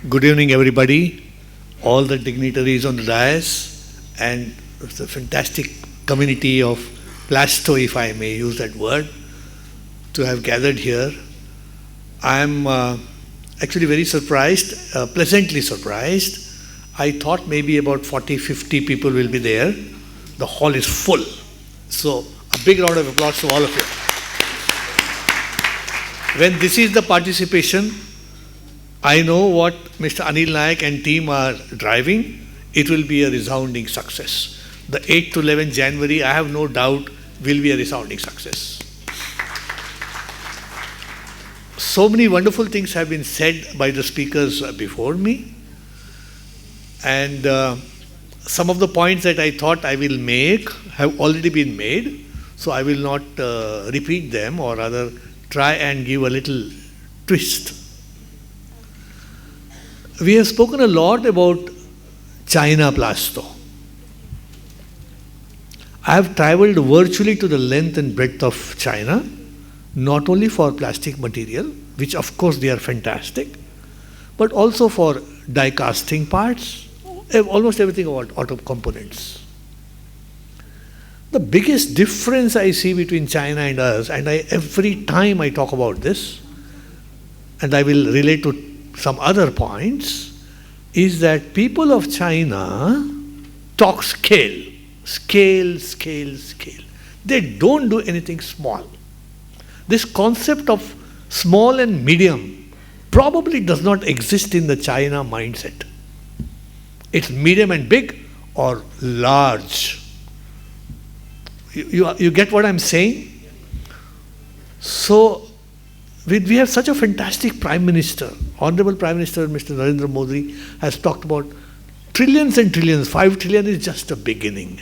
Good evening, everybody, all the dignitaries on the dais, and the fantastic community of Plasto, if I may use that word, to have gathered here. I am actually very surprised, pleasantly surprised. I thought maybe about 40, 50 people will be there. The hall is full. So, a big round of applause to all of you. When this is the participation, I know what Mr. Anil Naik and team are driving. It will be a resounding success. The 8 to 11 January, I have no doubt, will be a resounding success. So many wonderful things have been said by the speakers before me. And some of the points that I thought I will make have already been made. So I will not repeat them, or rather try and give a little twist. We have spoken a lot about China Plasto. I have traveled virtually to the length and breadth of China, not only for plastic material, which of course they are fantastic, but also for die casting parts, almost everything about auto components. The biggest difference I see between China and us, and every time I talk about this, and I will relate to some other points, is that people of China talk scale. Scale, scale, scale. They don't do anything small. This concept of small and medium probably does not exist in the China mindset. It's medium and big or large. You get what I'm saying? So, we have such a fantastic Prime Minister. Honorable Prime Minister, Mr. Narendra Modi, has talked about trillions and trillions. 5 trillion is just a beginning.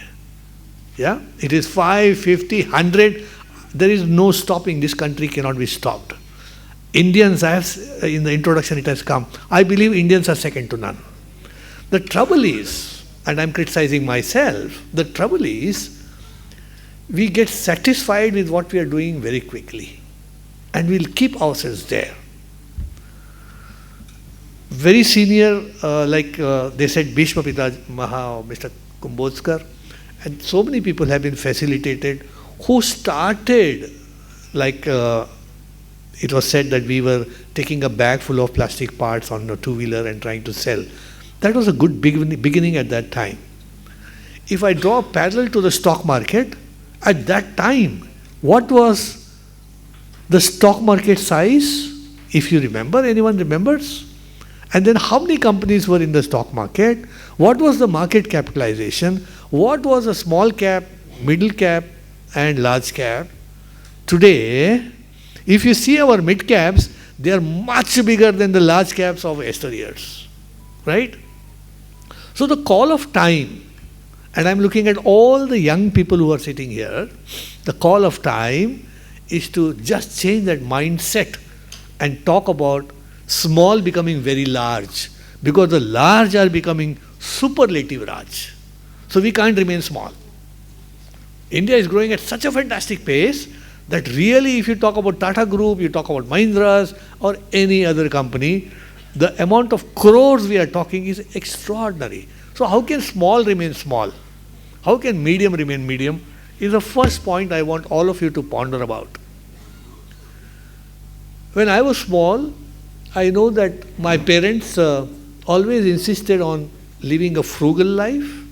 Yeah? It is 5, 50, 100. There is no stopping. This country cannot be stopped. Indians, as in the introduction it has come, I believe Indians are second to none. The trouble is, and I'm criticizing myself, the trouble is, we get satisfied with what we are doing very quickly. And we'll keep ourselves there. Very senior, they said, Bhishma Pita Maha, Mr. Kumbhodkar, and so many people have been facilitated who started, it was said that we were taking a bag full of plastic parts on a two-wheeler and trying to sell. That was a good beginning at that time. If I draw a parallel to the stock market, at that time, what was the stock market size, if you remember, anyone remembers? And then how many companies were in the stock market? What was the market capitalization? What was a small cap, middle cap, and large cap? Today, if you see our mid caps, they are much bigger than the large caps of yesteryears, right? So the call of time, and I'm looking at all the young people who are sitting here, the call of time is to just change that mindset and talk about small becoming very large, because the large are becoming superlative large. So we can't remain small. India is growing at such a fantastic pace that really, if you talk about Tata Group, you talk about Mahindra's or any other company, the amount of crores we are talking is extraordinary. So how can small remain small? How can medium remain medium? Is the first point I want all of you to ponder about. When I was small, I know that my parents always insisted on living a frugal life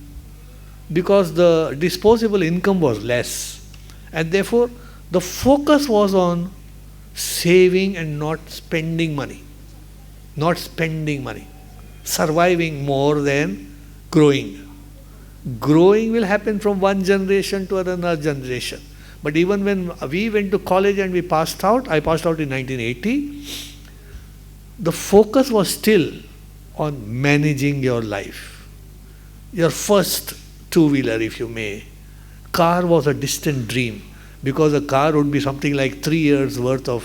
because the disposable income was less, and therefore the focus was on saving and not spending money. Not spending money. Surviving more than growing. Growing will happen from one generation to another generation. But even when we went to college and we passed out, I passed out in 1980, the focus was still on managing your life. Your first two-wheeler, if you may. Car was a distant dream, because a car would be something like 3 years worth of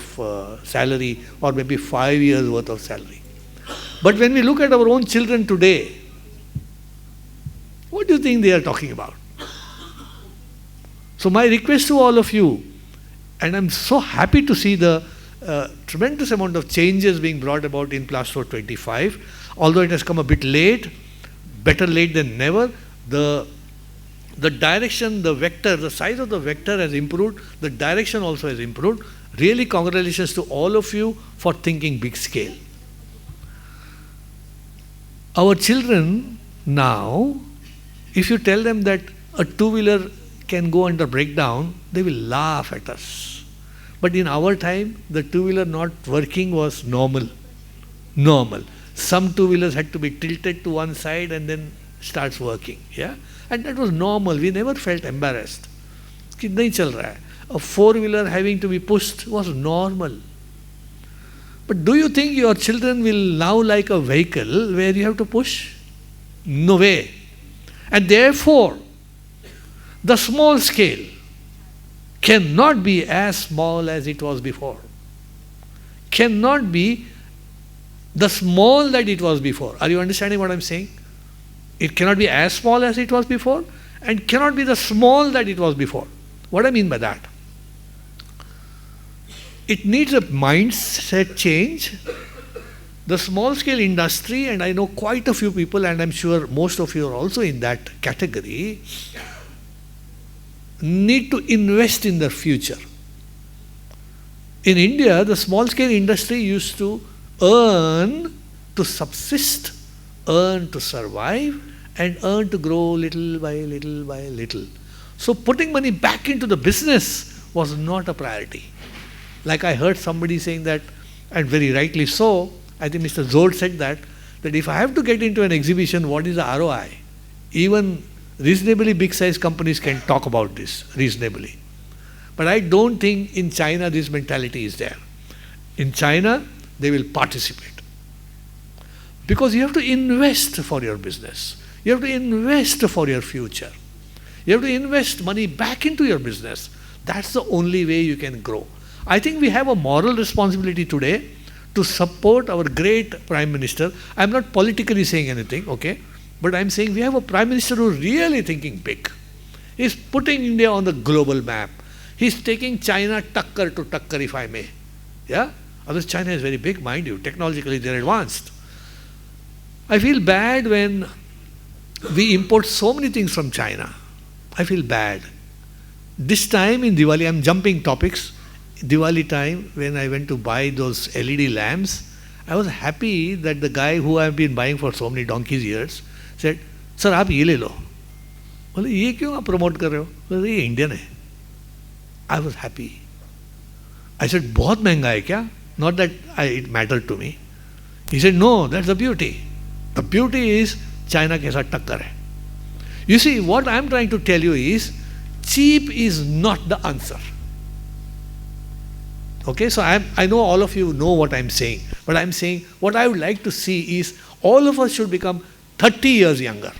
salary, or maybe 5 years worth of salary. But when we look at our own children today, what do you think they are talking about? So my request to all of you, and I'm so happy to see the tremendous amount of changes being brought about in Plasto 25. Although it has come a bit late, better late than never. The direction, the vector, the size of the vector has improved. The direction also has improved. Really congratulations to all of you for thinking big scale. Our children now, if you tell them that a two-wheeler can go under breakdown, they will laugh at us. But in our time, the two-wheeler not working was normal. Some two-wheelers had to be tilted to one side and then starts working. Yeah? And that was normal. We never felt embarrassed. कि नहीं चल रहा है. A four-wheeler having to be pushed was normal. But do you think your children will now like a vehicle where you have to push? No way. And therefore, the small scale cannot be as small as it was before. Cannot be the small that it was before. Are you understanding what I'm saying? It cannot be as small as it was before and cannot be the small that it was before. What I mean by that? It needs a mindset change. The small scale industry, and I know quite a few people, and I'm sure most of you are also in that category, need to invest in the future. In India, the small scale industry used to earn to subsist, earn to survive, and earn to grow little by little by little. So putting money back into the business was not a priority. Like I heard somebody saying that, and very rightly so, I think Mr. Zord said that if I have to get into an exhibition, what is the ROI? Even reasonably big size companies can talk about this reasonably. But I don't think in China this mentality is there. In China, they will participate. Because you have to invest for your business. You have to invest for your future. You have to invest money back into your business. That's the only way you can grow. I think we have a moral responsibility today to support our great Prime Minister. I'm not politically saying anything, okay? But I'm saying we have a Prime Minister who's really thinking big. He's putting India on the global map. He's taking China takkar to takkar, if I may. Yeah? Otherwise, China is very big, mind you. Technologically, they're advanced. I feel bad when we import so many things from China. I feel bad. This time in Diwali, I'm jumping topics. Diwali time, when I went to buy those LED lamps, I was happy that the guy who I've been buying for so many donkey's years said, "Sir, आप ये ले लो." बोले, "ये क्यों आप promote कर रहे हो?" बोले, "ये Indian है." I was happy. I said, "बहुत महंगा है क्या?" Not that it mattered to me. He said, "No, that's the beauty. The beauty is China के साथ टक्कर है." You see, what I'm trying to tell you is, cheap is not the answer. Okay, so I know all of you know what I'm saying, but I'm saying what I would like to see is all of us should become 30 years younger.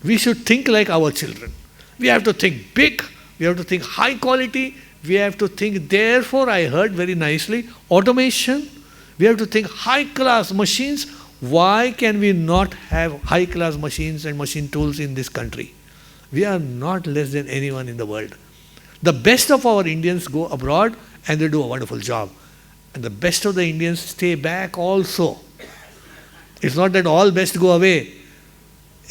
We should think like our children. We have to think big, we have to think high quality, we have to think, therefore I heard very nicely, automation, we have to think high class machines. Why can we not have high class machines and machine tools in this country? We are not less than anyone in the world. The best of our Indians go abroad and they do a wonderful job. And the best of the Indians stay back also. It's not that all best go away.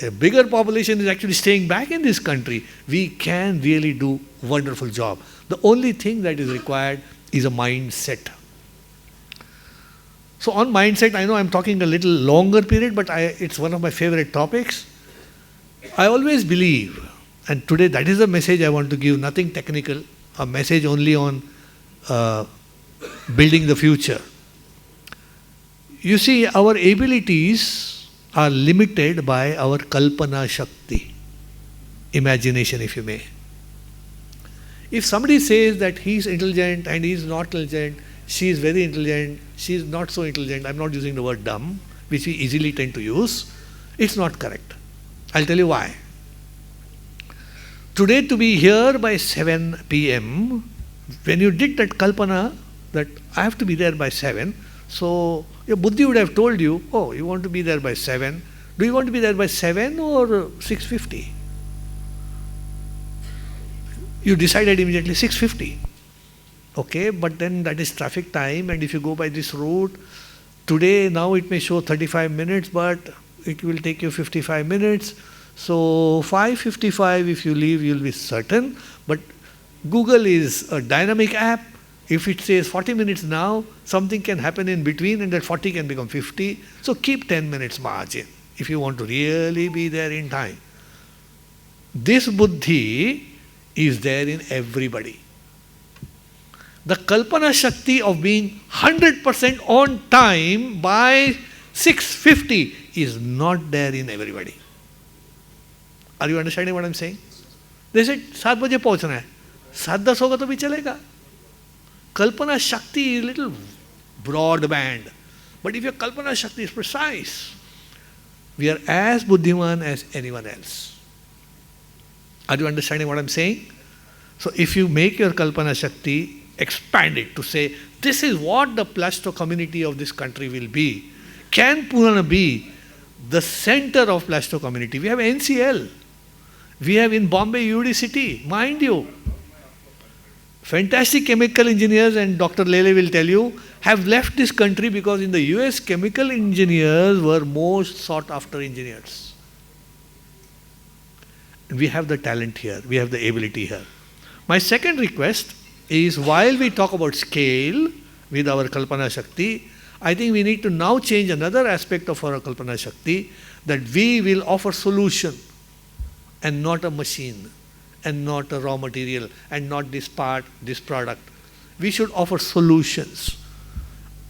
A bigger population is actually staying back in this country. We can really do a wonderful job. The only thing that is required is a mindset. So on mindset, I know I'm talking a little longer period, but it's one of my favorite topics. I always believe, and today that is the message I want to give, nothing technical, a message only on building the future. You see, our abilities are limited by our kalpana shakti, imagination if you may. If somebody says that he's intelligent and he's not intelligent, she is very intelligent, she is not so intelligent, I'm not using the word dumb, which we easily tend to use, it's not correct. I'll tell you why. Today to be here by 7 p.m., when you did that kalpana, that I have to be there by 7, so your buddhi would have told you, oh, you want to be there by 7. Do you want to be there by 7 or 6:50? You decided immediately 6:50. Okay, but then that is traffic time, and if you go by this route, today now it may show 35 minutes, but it will take you 55 minutes. So 5:55 if you leave, you'll be certain. But Google is a dynamic app. If it says 40 minutes now, something can happen in between and that 40 can become 50. So keep 10 minutes margin if you want to really be there in time. This buddhi is there in everybody. The Kalpana Shakti of being 100% on time by 6:50 is not there in everybody. Are you understanding what I'm saying? They said 7 बजे पहुंचना है, 7:10 होगा तो भी चलेगा. Kalpana Shakti is little broadband. But if your Kalpana Shakti is precise, we are as buddhiman as anyone else. Are you understanding what I'm saying? So if you make your Kalpana Shakti, expand it to say, this is what the Plasto community of this country will be. Can Pune be the center of Plasto community? We have NCL. We have in Bombay UD City, mind you. Fantastic chemical engineers, and Dr. Lele will tell you, have left this country because in the US, chemical engineers were most sought after engineers. We have the talent here, we have the ability here. My second request is, while we talk about scale with our Kalpana Shakti, I think we need to now change another aspect of our Kalpana Shakti, that we will offer solution and not a machine, and not a raw material, and not this part, this product. We should offer solutions.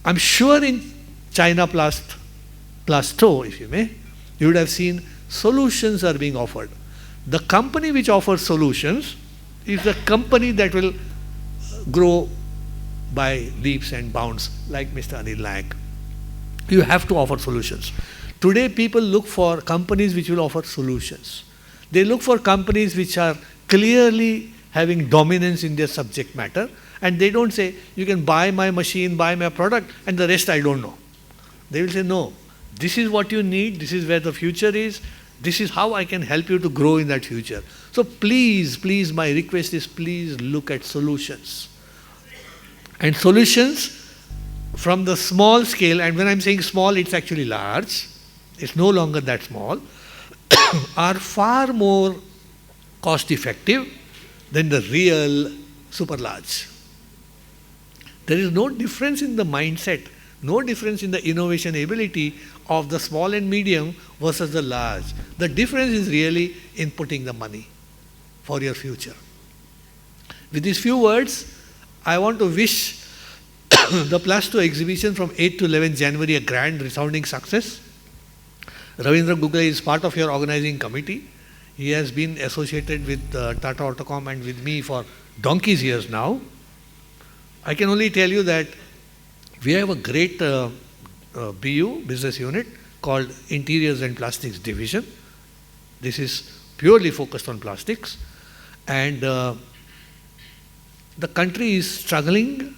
I'm sure in China Plasto, if you may, you would have seen solutions are being offered. The company which offers solutions is the company that will grow by leaps and bounds, like Mr. Anil Nayak. You have to offer solutions. Today people look for companies which will offer solutions. They look for companies which are clearly having dominance in their subject matter, and they don't say, you can buy my machine, buy my product, and the rest I don't know. They will say, no, this is what you need, this is where the future is, this is how I can help you to grow in that future. So please, please, my request is, please look at solutions. And solutions from the small scale, and when I'm saying small, it's actually large, it's no longer that small, are far more cost effective than the real super large. There is no difference in the mindset, no difference in the innovation ability of the small and medium versus the large. The difference is really in putting the money for your future. With these few words, I want to wish the Plasto exhibition from 8 to 11 January a grand resounding success. Ravindra Gugale is part of your organizing committee. He has been associated with Tata Autocomp and with me for donkey's years now. I can only tell you that we have a great BU, business unit, called Interiors and Plastics Division. This is purely focused on plastics. And the country is struggling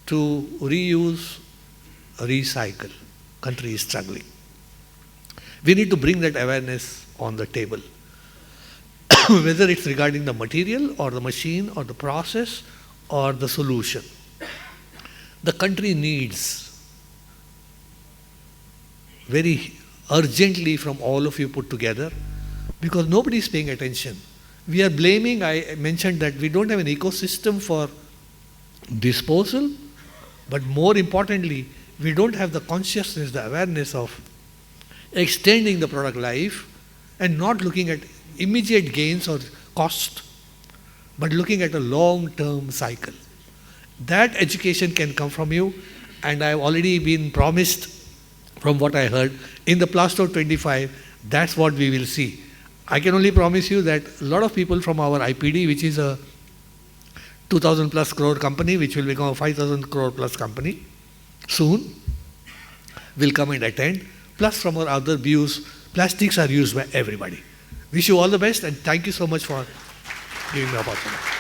to reuse, recycle. Country is struggling. We need to bring that awareness on the table. Whether it's regarding the material or the machine or the process or the solution. The country needs very urgently from all of you put together, because nobody is paying attention. We are blaming, I mentioned that we don't have an ecosystem for disposal, but more importantly, we don't have the consciousness, the awareness of extending the product life and not looking at immediate gains or cost, but looking at a long-term cycle. That education can come from you, and I have already been promised, from what I heard, in the Plasto 25, that's what we will see. I can only promise you that a lot of people from our IPD, which is a 2,000 plus crore company, which will become a 5,000 crore plus company soon, will come and attend. Plus from our other BUs, plastics are used by everybody. Wish you all the best, and thank you so much for giving me the opportunity.